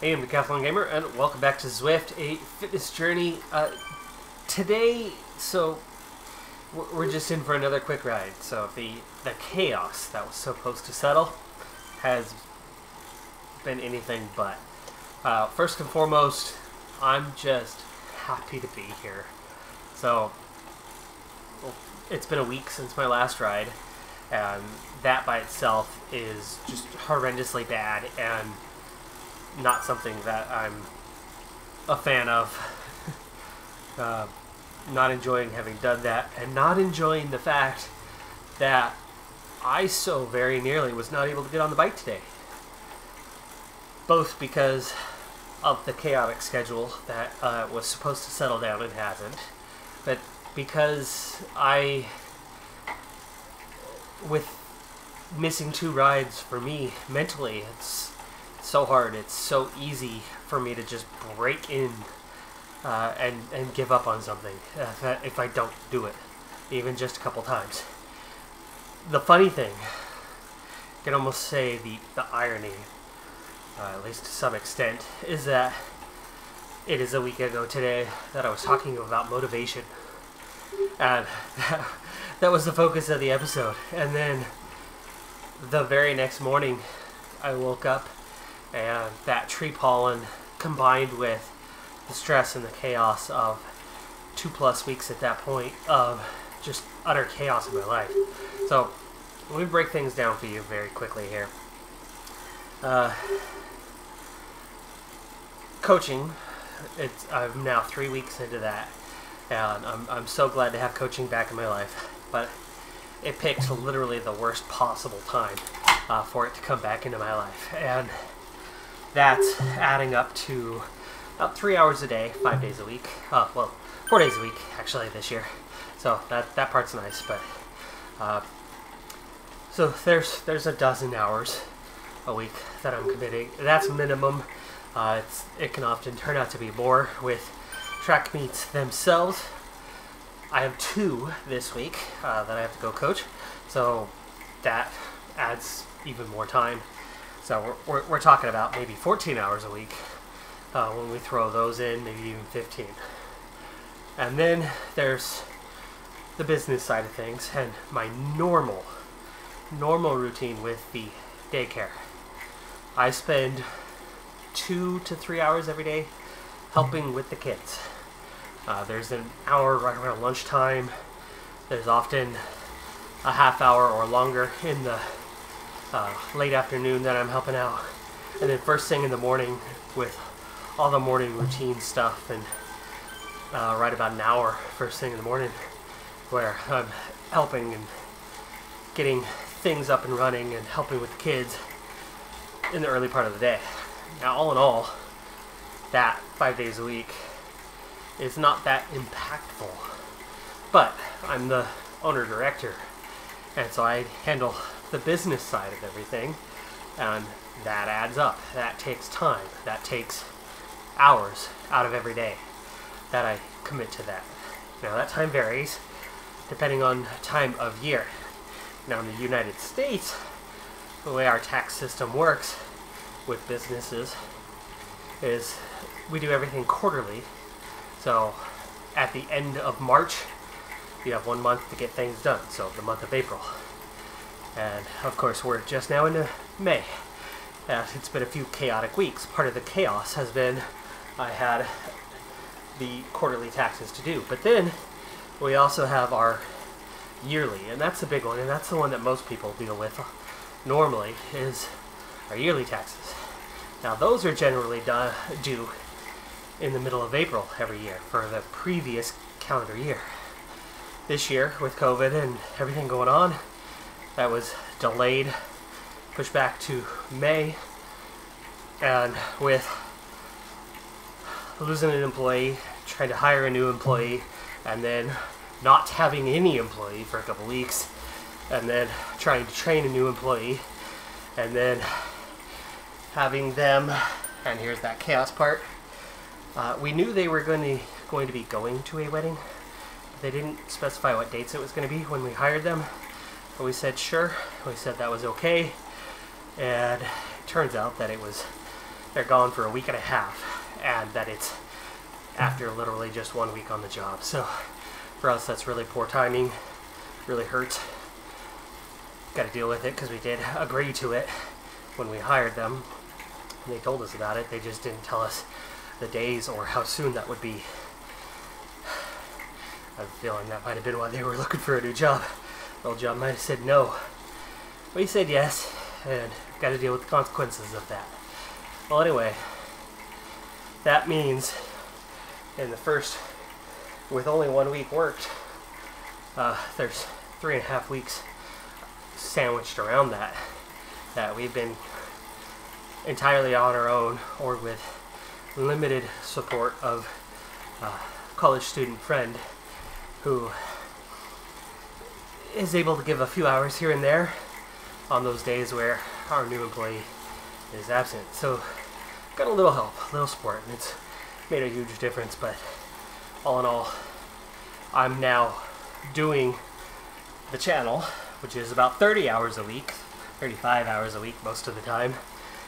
Hey, I'm Decathlon Gamer, and welcome back to Zwift, a fitness journey. Today, we're just in for another quick ride. So the chaos that was supposed to settle has been anything but. First and foremost, I'm just happy to be here. So it's been a week since my last ride, and that by itself is just horrendously bad and not something that I'm a fan of. Not enjoying having done that, and not enjoying the fact that I so very nearly was not able to get on the bike today. Both because of the chaotic schedule that was supposed to settle down and hasn't, but because with missing 2 rides for me mentally, it's so hard. It's so easy for me to just break in and give up on something if I don't do it, even just a couple times. The funny thing, I can almost say the irony, at least to some extent, is that it is a week ago today that I was talking about motivation, and that was the focus of the episode. And then the very next morning I woke up, and that tree pollen combined with the stress and the chaos of 2+ weeks at that point of just utter chaos in my life. So let me break things down for you very quickly here. Coaching, I'm now 3 weeks into that, and I'm so glad to have coaching back in my life, but it picked literally the worst possible time for it to come back into my life, and that's adding up to about 3 hours a day, 5 days a week. Well, 4 days a week actually this year. So that part's nice, but so there's a dozen hours a week that I'm committing. That's minimum. It can often turn out to be more with track meets themselves. I have 2 this week that I have to go coach, so that adds even more time. So we're talking about maybe 14 hours a week when we throw those in, maybe even 15. And then there's the business side of things and my normal routine with the daycare. I spend 2 to 3 hours every day helping with the kids. There's an hour right around lunchtime. There's often a half hour or longer in the late afternoon that I'm helping out, and then first thing in the morning with all the morning routine stuff, and right about an hour first thing in the morning where I'm helping and getting things up and running and helping with the kids in the early part of the day. Now, all in all, that 5 days a week is not that impactful, but I'm the owner-director, and so I handle the business side of everything, and that adds up. That takes time. That takes hours out of every day that I commit to that. Now, that time varies depending on time of year. Now, in the United States, the way our tax system works with businesses is we do everything quarterly. So at the end of March, you have 1 month to get things done, so the month of April. And of course, we're just now into May. It's been a few chaotic weeks. Part of the chaos has been I had the quarterly taxes to do. But then we also have our yearly, and that's the big one, and that's the one that most people deal with normally, is our yearly taxes. Now, those are generally due in the middle of April every year for the previous calendar year. This year, with COVID and everything going on, that was delayed, pushed back to May, and with losing an employee, trying to hire a new employee, and then not having any employee for a couple weeks, and then trying to train a new employee, and then having them, and here's that chaos part. We knew they were going to be going to a wedding. They didn't specify what dates it was going to be when we hired them. But we said sure. We said that was okay. And it turns out that it was they're gone for a week and a half, and that it's after literally just 1 week on the job. So for us, that's really poor timing, really hurts. Got to deal with it because we did agree to it when we hired them. And they told us about it. They just didn't tell us the days or how soon that would be. I have a feeling that might have been why they were looking for a new job. The old job might have said no. We said yes, and got to deal with the consequences of that. Well, anyway, that means in the first, with only 1 week worked, there's 3.5 weeks sandwiched around that we've been entirely on our own or with limited support of a college student friend who is able to give a few hours here and there on those days where our new employee is absent. So got a little help, a little support, and it's made a huge difference. But all in all, I'm now doing the channel, which is about 30 hours a week, 35 hours a week most of the time,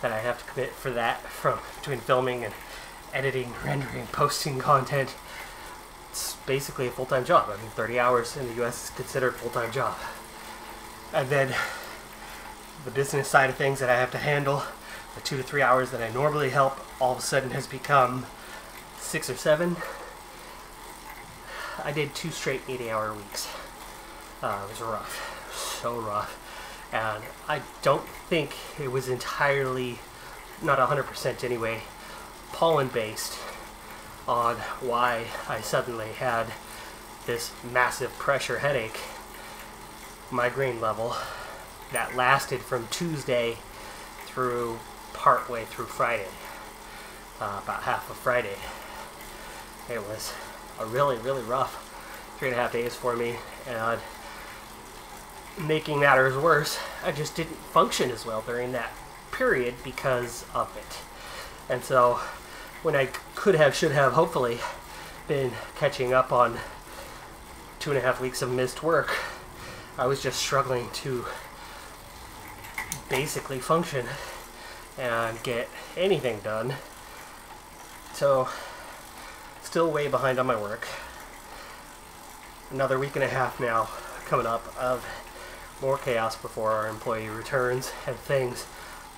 that I have to commit for that, from between filming and editing, rendering, posting content. It's basically a full-time job. I mean, 30 hours in the US is considered a full-time job. And then the business side of things that I have to handle, the 2 to 3 hours that I normally help, all of a sudden has become 6 or 7. I did 2 straight 80-hour weeks. It was rough, so rough. And I don't think it was entirely, not 100% anyway, pollen-based on why I suddenly had this massive pressure headache, migraine level, that lasted from Tuesday through partway through Friday, about half of Friday. It was a really, really rough 3.5 days for me, and making matters worse, I just didn't function as well during that period because of it. And so when I could have, should have, hopefully been catching up on 2.5 weeks of missed work, I was just struggling to basically function and get anything done. So still way behind on my work. Another week and a half now coming up of more chaos before our employee returns and things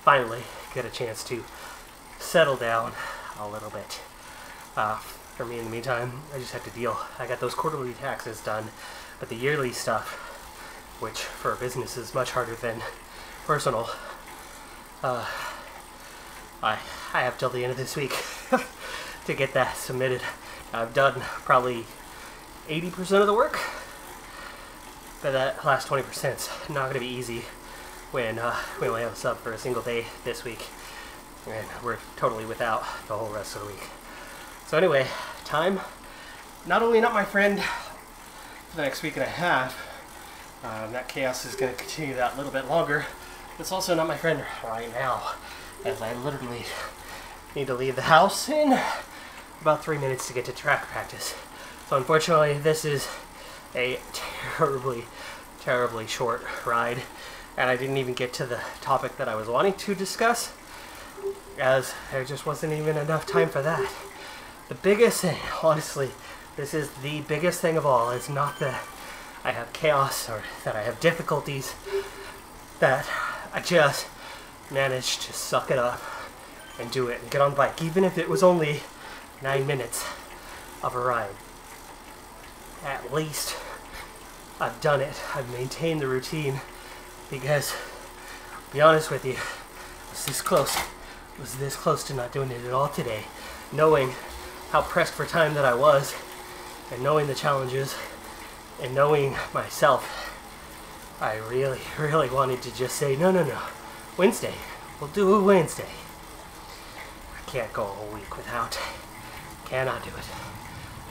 finally get a chance to settle down a little bit. For me in the meantime, I just have to deal. I got those quarterly taxes done, but the yearly stuff, which for a business is much harder than personal, I have till the end of this week to get that submitted. I've done probably 80% of the work, but that last 20% is not going to be easy when we only have a sub for a single day this week, and we're totally without the whole rest of the week. So anyway, time, not only not my friend for the next week and a half, that chaos is going to continue that a little bit longer, but it's also not my friend right now, as I literally need to leave the house in about 3 minutes to get to track practice. So unfortunately, this is a terribly, terribly short ride, and I didn't even get to the topic that I was wanting to discuss, as there just wasn't even enough time for that. The biggest thing, honestly, this is the biggest thing of all, is not that I have chaos or that I have difficulties, that I just managed to suck it up and do it and get on the bike, even if it was only 9 minutes of a ride. At least I've done it. I've maintained the routine, because, to be honest with you, I was this close to not doing it at all today, knowing how pressed for time that I was, and knowing the challenges, and knowing myself. I really, really wanted to just say, no, Wednesday. We'll do a Wednesday. I can't go a whole week without. Cannot do it.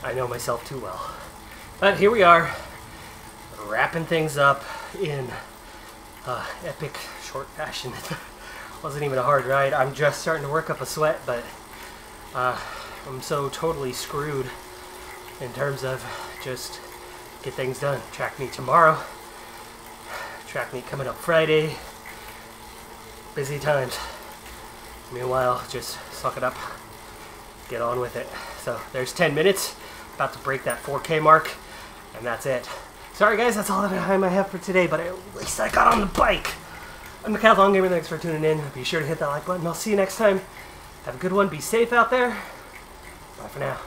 I know myself too well. But here we are, wrapping things up in epic short fashion. Wasn't even a hard ride. I'm just starting to work up a sweat, but I'm so totally screwed in terms of just get things done. Track meet tomorrow. Track meet coming up Friday. Busy times. Meanwhile, just suck it up, get on with it. So there's 10 minutes, about to break that 4K mark, and that's it. Sorry guys, that's all the time I have for today, but at least I got on the bike. I'm Decathlon Gamer, thanks for tuning in. Be sure to hit that like button. I'll see you next time. Have a good one, be safe out there. Bye for now.